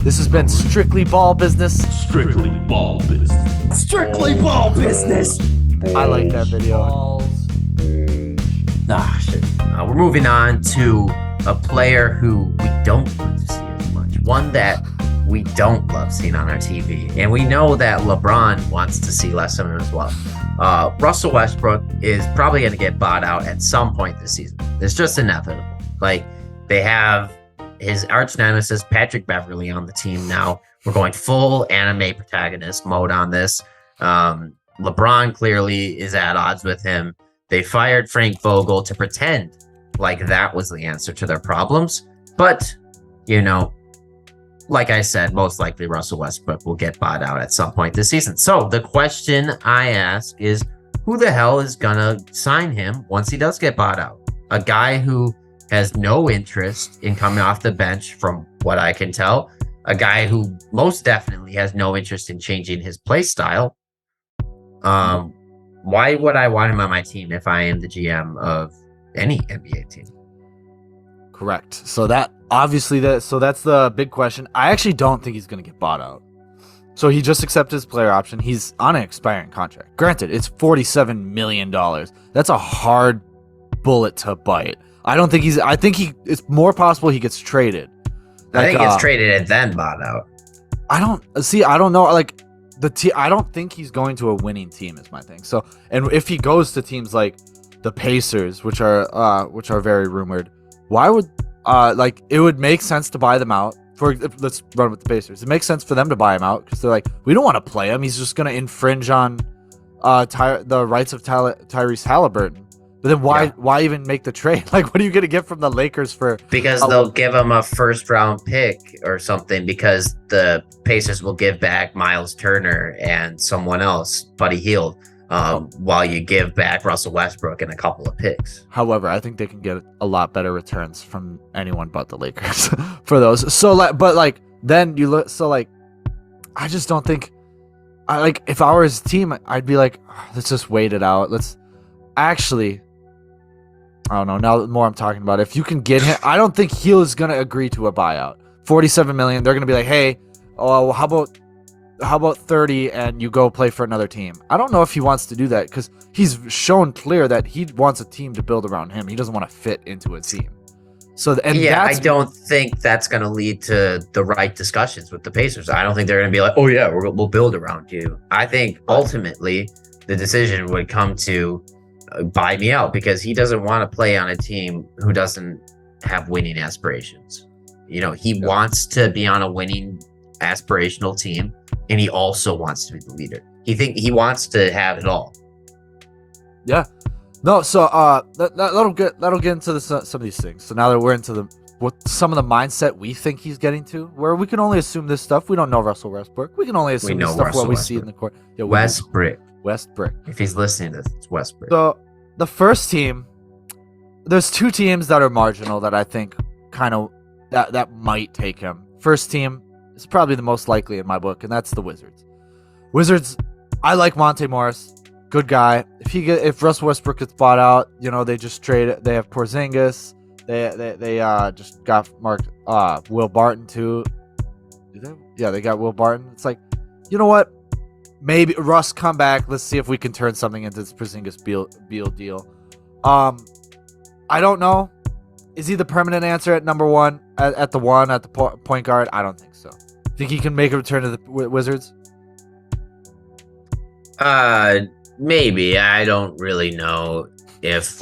This has been Strictly Ball Business. Strictly ball business. Strictly ball business. I like that video. Shit. We're moving on to a player who we don't want to see as much. One that we don't love seeing on our TV. And we know that LeBron wants to see less of him as well. Russell Westbrook is probably going to get bought out at some point this season. It's just inevitable. Like, they have his arch nemesis, Patrick Beverley, on the team now. We're going full anime protagonist mode on this. LeBron clearly is at odds with him. They fired Frank Vogel to pretend like that was the answer to their problems. But, you know, like I said, most likely Russell Westbrook will get bought out at some point this season. So the question I ask is, who the hell is going to sign him once he does get bought out? A guy who has no interest in coming off the bench, from what I can tell. A guy who most definitely has no interest in changing his play style. Why would I want him on my team if I am the GM of any NBA team? Correct. So that's the big question. I actually don't think he's going to get bought out. So he just accepted his player option. He's on an expiring contract. Granted, it's $47 million. That's a hard bullet to bite. I think it's more possible he gets traded. I think he gets traded and then bought out. I don't know. Like, I don't think he's going to a winning team is my thing. So, and if he goes to teams like the Pacers, which are very rumored, why would it would make sense to buy them out? Let's run with the Pacers. It makes sense for them to buy him out because they're like, we don't want to play him. He's just going to infringe on the rights of Tyrese Halliburton. But then why even make the trade? Like, what are you going to get from the Lakers for? Because they'll give him a first round pick or something, because the Pacers will give back Miles Turner and someone else, Buddy Hield, while you give back Russell Westbrook and a couple of picks. However, I think they can get a lot better returns from anyone but the Lakers for those. So, then you look. So, I just don't think. If I were his team, I'd be like, let's just wait it out. I don't know. Now the more I'm talking about it, if you can get him, I don't think Hield is going to agree to a buyout. $47 million. They're going to be like, hey, how about 30 and you go play for another team? I don't know if he wants to do that because he's shown clear that he wants a team to build around him. He doesn't want to fit into a team. I don't think that's going to lead to the right discussions with the Pacers. I don't think they're going to be like, oh yeah, we'll build around you. I think ultimately the decision would come to buy me out, because he doesn't want to play on a team who doesn't have winning aspirations. You know, he wants to be on a winning aspirational team, and he also wants to be the leader. He wants to have it all. Yeah. No, so that'll get into some of these things. So now that we're into some of the mindset we think he's getting to, where we can only assume this stuff. We don't know Russell Westbrook. We can only assume this stuff what we see in the court. Yeah, Westbrook. If he's listening to this, it's Westbrook. So the first team, there's two teams that are marginal that I think kind of that might take him. First team is probably the most likely in my book, and that's the Wizards. Wizards, I like Monte Morris, good guy. If Russell Westbrook gets bought out, they just trade it. They have Porzingis. They just got Will Barton too. Do they? Yeah, they got Will Barton. It's like, you know what? Maybe Russ come back. Let's see if we can turn something into this Porzingis Beal deal. I don't know. Is he the permanent answer at number one at the point guard? I don't think so. Think he can make a return to the Wizards? Maybe. I don't really know if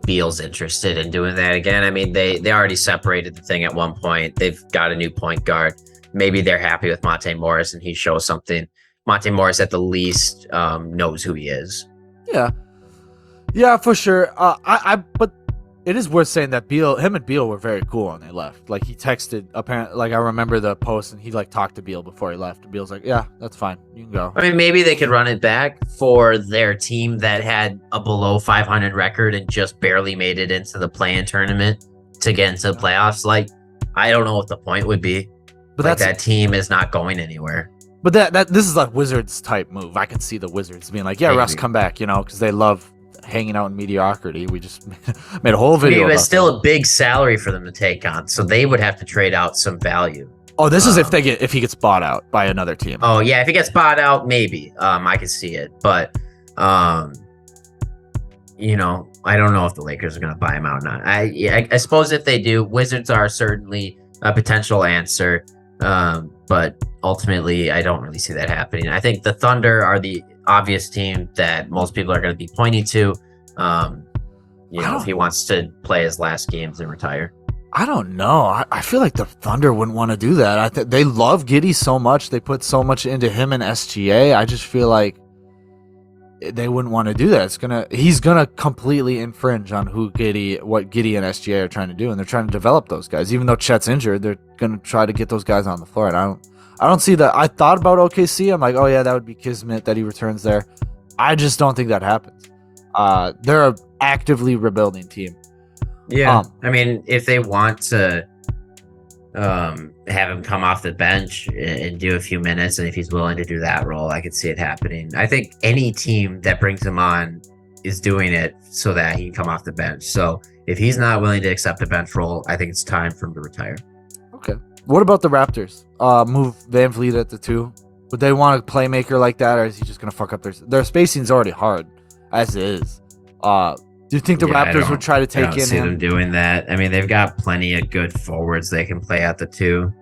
Beal's interested in doing that again. I mean, they already separated the thing at one point. They've got a new point guard. Maybe they're happy with Monte Morris and he shows something. Monte Morris at the least knows who he is. Yeah, for sure. But it is worth saying that him and Beal were very cool when they left. Like, he texted, apparently, I remember the post, and he talked to Beal before he left. And Beal's like, yeah, that's fine, you can go. I mean, maybe they could run it back for their team that had a below 500 record and just barely made it into the play-in tournament to get into the playoffs. I don't know what the point would be. But that team is not going anywhere. But this is a Wizards type move. I can see the Wizards being like, yeah, maybe. Russ, come back, because they love hanging out in mediocrity. We just made a whole video. It's still a big salary for them to take on, so they would have to trade out some value. Oh, this is if he gets bought out by another team. Oh yeah, if he gets bought out, maybe I could see it, but you know, I don't know if the Lakers are going to buy him out or not. I suppose if they do, Wizards are certainly a potential answer, but ultimately, I don't really see that happening. I think the Thunder are the obvious team that most people are going to be pointing to. You know, if he wants to play his last games and retire. I don't know. I feel like the Thunder wouldn't want to do that. They love Giddey so much. They put so much into him and SGA. I just feel like they wouldn't want to do that. He's gonna completely infringe on what Giddey and SGA are trying to do, and they're trying to develop those guys. Even though Chet's injured, they're gonna try to get those guys on the floor. And I don't see that. I thought about OKC. I'm like, oh yeah, that would be kismet that he returns there. I just don't think that happens. They're an actively rebuilding team. Yeah, I mean, if they want to have him come off the bench and do a few minutes, and if he's willing to do that role, I could see it happening. I think any team that brings him on is doing it so that he can come off the bench. So if he's not willing to accept a bench role, I think it's time for him to retire. Okay. What about the Raptors? Move Van Vliet at the 2. Would they want a playmaker like that, or is he just gonna fuck up their spacing's already hard as is? Do you think the Raptors would try to take in him? I don't see them doing that. I mean, they've got plenty of good forwards they can play at the 2.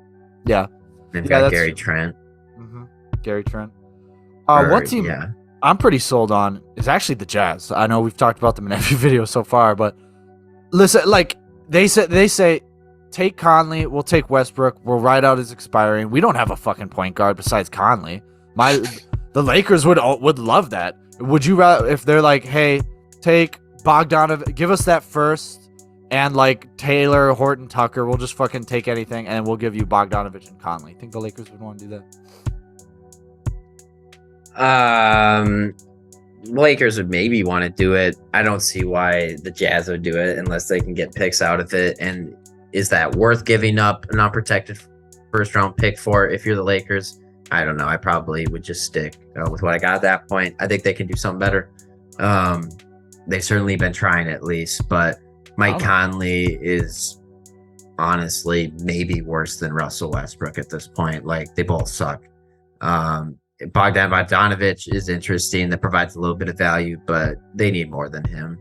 Yeah. They've got Gary Trent. Mm-hmm. Gary Trent. One team I'm pretty sold on is actually the Jazz. I know we've talked about them in every video so far, but listen, like they say, take Conley, we'll take Westbrook, we'll ride out his expiring. We don't have a fucking point guard besides Conley. The Lakers would love that. Would you rather, if they're like, hey, take Bogdanovic, give us that first, and like Taylor, Horton, Tucker, we'll just fucking take anything, and we'll give you Bogdanovic and Conley. Think the Lakers would want to do that? Lakers would maybe want to do it. I don't see why the Jazz would do it unless they can get picks out of it. And is that worth giving up an unprotected first round pick for if you're the Lakers? I don't know. I probably would just stick with what I got at that point. I think they can do something better. They've certainly been trying at least, but Mike Conley is honestly maybe worse than Russell Westbrook at this point. Like, they both suck. Bogdanovic is interesting. That provides a little bit of value, but they need more than him.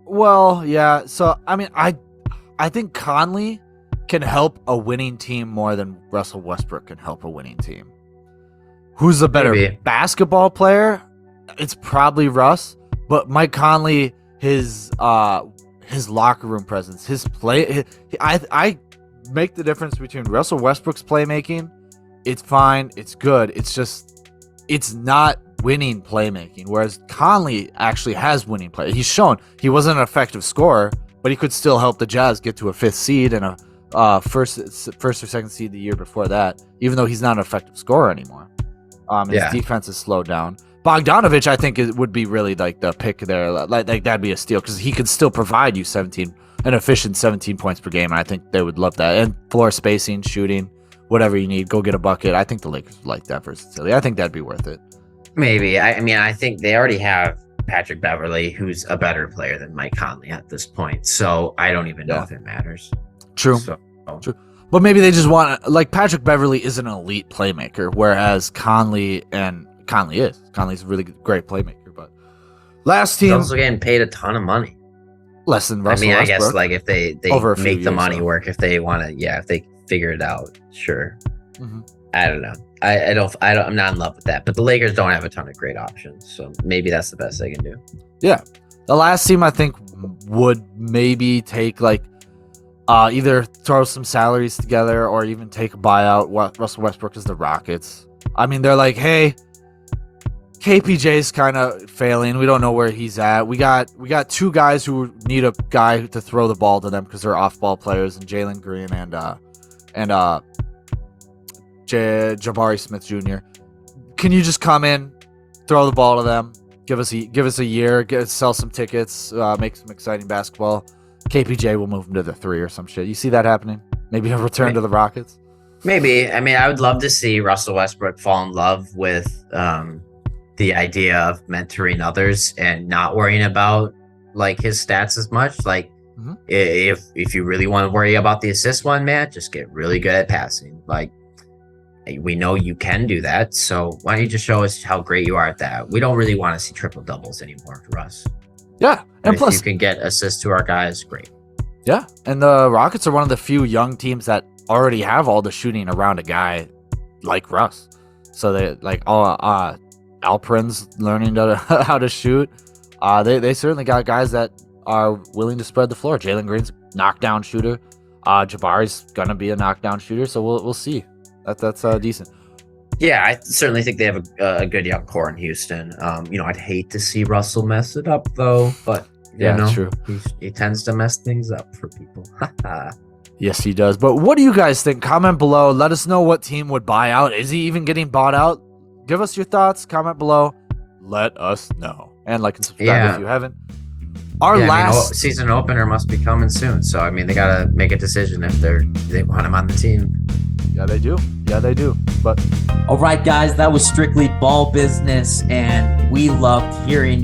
Well, yeah. So, I mean, I think Conley can help a winning team more than Russell Westbrook can help a winning team. Who's the better basketball player? It's probably Russ, but Mike Conley, his locker room presence, his play, I make the difference between Russell Westbrook's playmaking. It's fine, it's good. It's just, it's not winning playmaking. Whereas Conley actually has winning play. He's shown he wasn't an effective scorer, but he could still help the Jazz get to a 5th seed and a first or 2nd seed the year before that. Even though he's not an effective scorer anymore, his defense is slowed down. Bogdanovic, I think, would be really like the pick there. Like that'd be a steal because he could still provide you an efficient 17 points per game, and I think they would love that. And floor spacing, shooting, whatever you need, go get a bucket. I think the Lakers would like that versatility. I think that'd be worth it. Maybe. I mean, I think they already have Patrick Beverley, who's a better player than Mike Conley at this point. So I don't even know if it matters. True. True. But maybe they just want, like, Patrick Beverley is an elite playmaker, whereas Conley's a really great playmaker. But last team, he's also getting paid a ton of money. Less than Russell Westbrook. I guess like if they make the money work, if they want to, if they figure it out, sure. Mm-hmm. I don't know. I'm not in love with that. But the Lakers don't have a ton of great options, so maybe that's the best they can do. Yeah, the last team I think would maybe take either throw some salaries together or even take a buyout. Russell Westbrook is the Rockets. I mean, they're like, hey, KPJ's kind of failing. We don't know where he's at. We got 2 guys who need a guy to throw the ball to them because they're off-ball players, and Jalen Green and Jabari Smith Jr. Can you just come in, throw the ball to them, give us a year, sell some tickets, make some exciting basketball? KPJ will move him to the 3 or some shit. You see that happening? Maybe he'll return to the Rockets. Maybe. I mean, I would love to see Russell Westbrook fall in love with the idea of mentoring others and not worrying about like his stats as much. Like, Mhm. If you really want to worry about the assist one, man, just get really good at passing. Like, we know you can do that, so why don't you just show us how great you are at that? We don't really want to see triple doubles anymore for us. Yeah, And and if plus, you can get assists to our guys, great. yeah, and the Rockets are one of the few young teams that already have all the shooting around a guy like Russ. So they like Alperen's learning how to shoot. They certainly got guys that are willing to spread the floor. Jalen Green's knockdown shooter. Jabari's gonna be a knockdown shooter. So we'll see. That's decent. Yeah, I certainly think they have a good young core in Houston. I'd hate to see Russell mess it up though, but True. He tends to mess things up for people. Yes, he does. But what do you guys think? Comment below. Let us know what team would buy out. Is he even getting bought out? Give us your thoughts. Comment below. Let us know. And like and subscribe if you haven't. Our last season opener must be coming soon. So I mean, they gotta make a decision if they want him on the team. Yeah, they do. But All right, guys, that was strictly ball business, and we loved hearing